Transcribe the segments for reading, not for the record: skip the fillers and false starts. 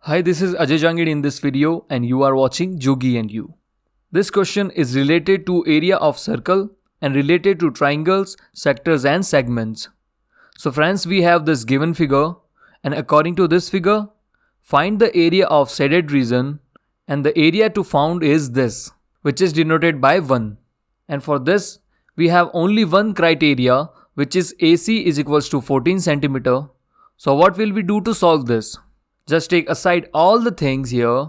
Hi, this is Ajay Jangid in this video and you are watching Jogi and You. This question is related to area of circle and related to triangles, sectors and segments. So friends, we have this given figure and according to this figure, find the area of shaded region and the area to found is this, which is denoted by 1. And for this, we have only one criteria, which is AC is equals to 14 centimeter. So what will we do to solve this? Just take aside all the things here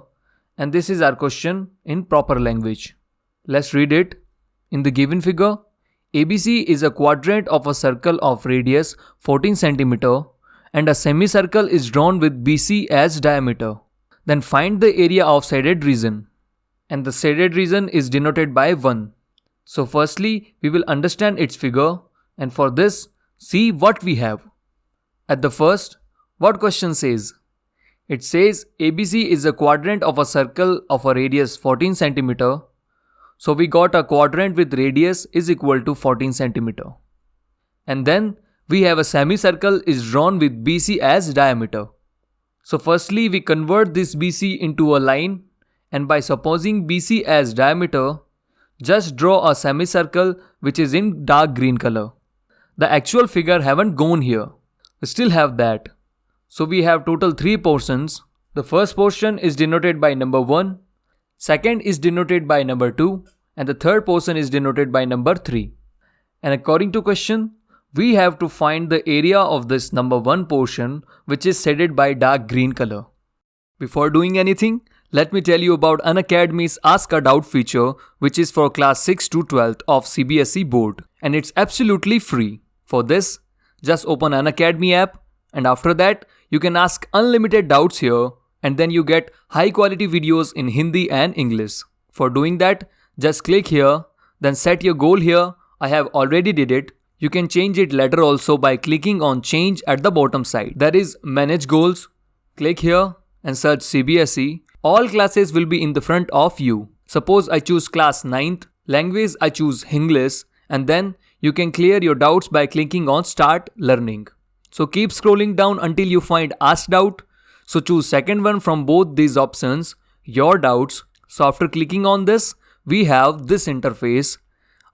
and this is our question in proper language. Let's read it. In the given figure, ABC is a quadrant of a circle of radius 14 centimeter and a semicircle is drawn with BC as diameter. Then find the area of shaded region. And the shaded region is denoted by 1. So firstly, we will understand its figure and for this, see what we have. At the first, what question says? It says ABC is a quadrant of a circle of a radius 14 centimeter. So we got a quadrant with radius is equal to 14 centimeter. And then we have a semicircle is drawn with BC as diameter. So firstly we convert this BC into a line and by supposing BC as diameter, just draw a semicircle which is in dark green color. The actual figure haven't gone here. We still have that. So we have total 3 portions. The first portion is denoted by number 1, second is denoted by number 2 and the third portion is denoted by number 3. And according to question, we have to find the area of this number 1 portion which is shaded by dark green color. Before doing anything, let me tell you about Unacademy's Ask a Doubt feature which is for class 6 to 12th of CBSE board and it's absolutely free. For this, just open Unacademy app and after that, you can ask unlimited doubts here and then you get high quality videos in Hindi and English. For doing that, just click here, then set your goal here. I have already did it. You can change it later also by clicking on change at the bottom side. That is manage goals. Click here and search CBSE. All classes will be in the front of you. Suppose I choose class 9th, language I choose English and then you can clear your doubts by clicking on start learning. So keep scrolling down until you find ask doubt. So choose second one from both these options, your doubts. So after clicking on this, we have this interface.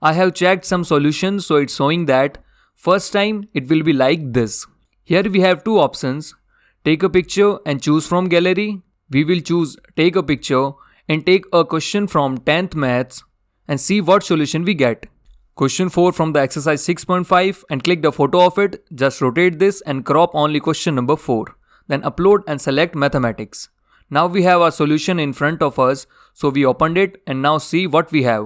I have checked some solutions so it's showing that first time it will be like this. Here we have 2 options. Take a picture and choose from gallery. We will choose take a picture and take a question from 10th maths and see what solution we get. Question 4 from the exercise 6.5 and click the photo of it. Just rotate this and crop only question number 4. Then upload and select mathematics. Now we have our solution in front of us. So we opened it and now see what we have.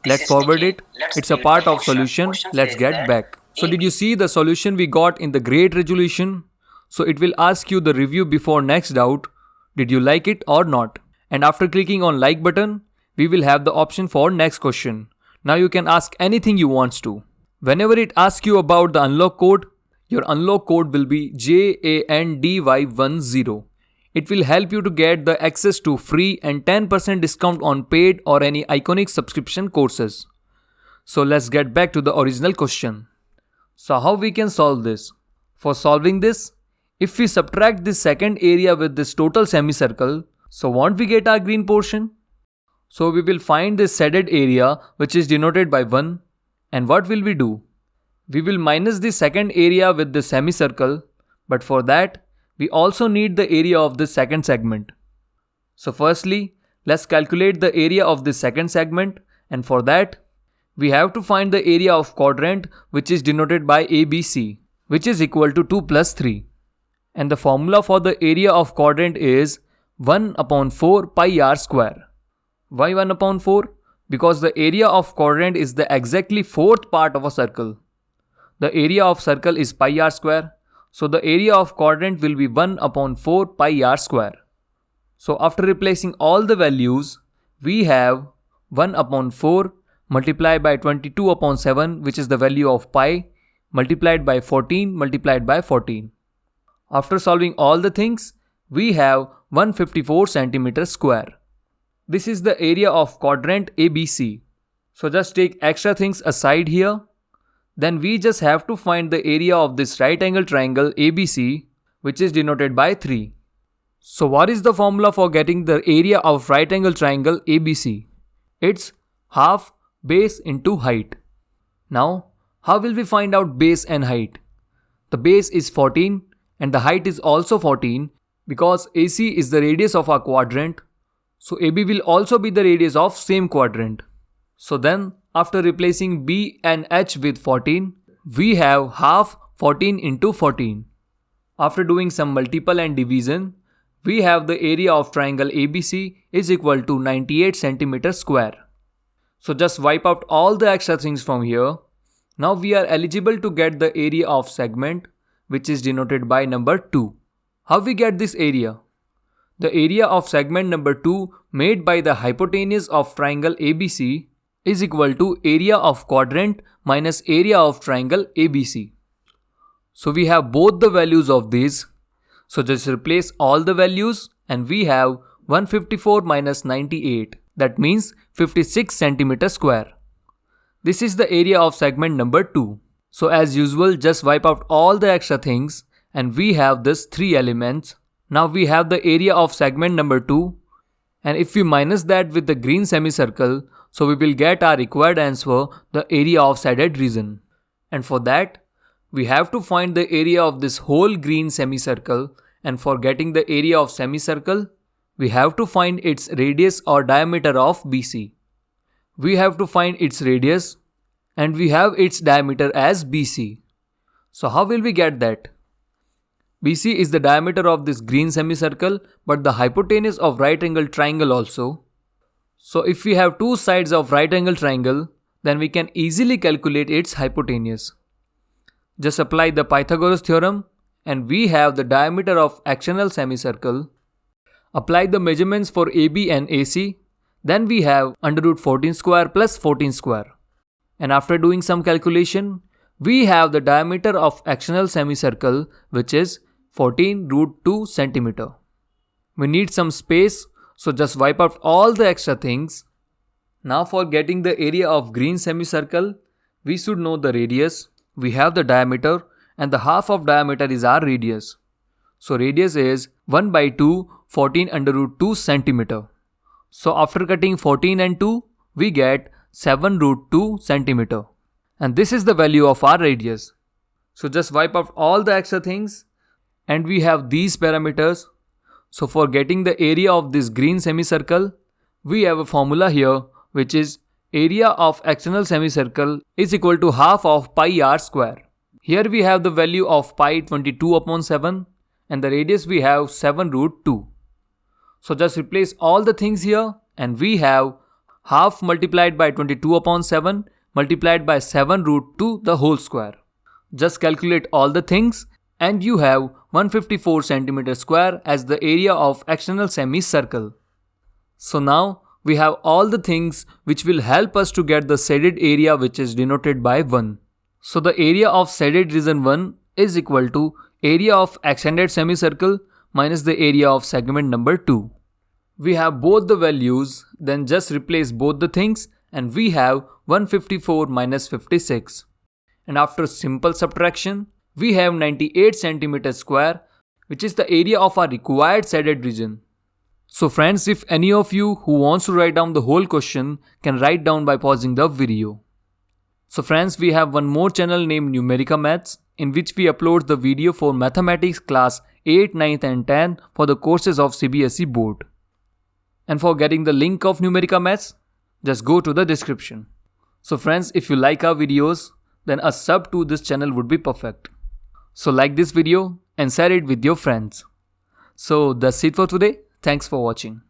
Let's forward it. It's a part of solution. Let's get back. So did you see the solution we got in the great resolution? So it will ask you the review before next doubt. Did you like it or not? And after clicking on like button, we will have the option for next question. Now you can ask anything you want to. Whenever it asks you about the unlock code, your unlock code will be JANDY10. It will help you to get the access to free and 10% discount on paid or any iconic subscription courses. So let's get back to the original question. So how we can solve this? For solving this, if we subtract this second area with this total semicircle, so won't we get our green portion? So we will find this shaded area which is denoted by 1 and what will we do? We will minus the second area with the semicircle, but for that we also need the area of this second segment. So firstly, let's calculate the area of this second segment and for that we have to find the area of quadrant which is denoted by ABC which is equal to 2 plus 3. And the formula for the area of quadrant is 1 upon 4 pi r square. Why 1 upon 4? Because the area of quadrant is the exactly 4th part of a circle. The area of circle is pi r square. So the area of quadrant will be 1 upon 4 pi r square. So after replacing all the values, we have 1 upon 4 multiplied by 22 upon 7 which is the value of pi multiplied by 14 multiplied by 14. After solving all the things, we have 154 centimeters square. This is the area of quadrant ABC. So just take extra things aside here. Then we just have to find the area of this right angle triangle ABC which is denoted by 3. So what is the formula for getting the area of right angle triangle ABC? It's half base into height. Now, how will we find out base and height? The base is 14 and the height is also 14 because AC is the radius of our quadrant. So AB will also be the radius of same quadrant. So then, after replacing B and H with 14, we have half 14 into 14. After doing some multiple and division, we have the area of triangle ABC is equal to 98 cm square. So just wipe out all the extra things from here. Now we are eligible to get the area of segment, which is denoted by number 2. How we get this area? The area of segment number 2 made by the hypotenuse of triangle ABC is equal to area of quadrant minus area of triangle ABC. So we have both the values of these. So just replace all the values and we have 154 minus 98. That means 56 cm square. This is the area of segment number 2. So as usual, just wipe out all the extra things and we have this 3 elements. Now we have the area of segment number 2, and if we minus that with the green semicircle, so we will get our required answer, the area of shaded region. And for that, we have to find the area of this whole green semicircle, and for getting the area of semicircle, we have to find its radius or diameter of BC. We have to find its radius and we have its diameter as BC. So how will we get that? BC is the diameter of this green semicircle but the hypotenuse of right angle triangle also. So if we have two sides of right angle triangle, then we can easily calculate its hypotenuse. Just apply the Pythagoras theorem and we have the diameter of axonal semicircle. Apply the measurements for AB and AC. Then we have under root 14 square plus 14 square. And after doing some calculation, we have the diameter of axonal semicircle, which is 14 root 2 centimeter. We need some space, so just wipe out all the extra things. Now for getting the area of green semicircle, we should know the radius. We have the diameter and the half of diameter is our radius. So radius is 1 by 2, 14 under root 2 centimeter. So after cutting 14 and 2, we get 7 root 2 centimeter. And this is the value of our radius. So just wipe out all the extra things and we have these parameters. So for getting the area of this green semicircle, we have a formula here which is area of axonal semicircle is equal to half of pi r square. Here we have the value of pi 22 upon 7 and the radius we have 7 root 2. So just replace all the things here and we have half multiplied by 22 upon 7 multiplied by 7 root 2 the whole square. Just calculate all the things and you have 154 cm square as the area of axonal semicircle. So now we have all the things which will help us to get the shaded area, which is denoted by 1. So the area of shaded region 1 is equal to area of extended semicircle minus the area of segment number 2. We have both the values, then just replace both the things and we have 154 minus 56. And after simple subtraction, we have 98 cm square, which is the area of our required shaded region. So friends, if any of you who wants to write down the whole question can write down by pausing the video. So friends, we have one more channel named Numerica Maths, in which we upload the video for mathematics class 8, 9th and 10 for the courses of CBSE board. And for getting the link of Numerica Maths, just go to the description. So friends, if you like our videos, then a sub to this channel would be perfect. So like this video and share it with your friends. So that's it for today. Thanks for watching.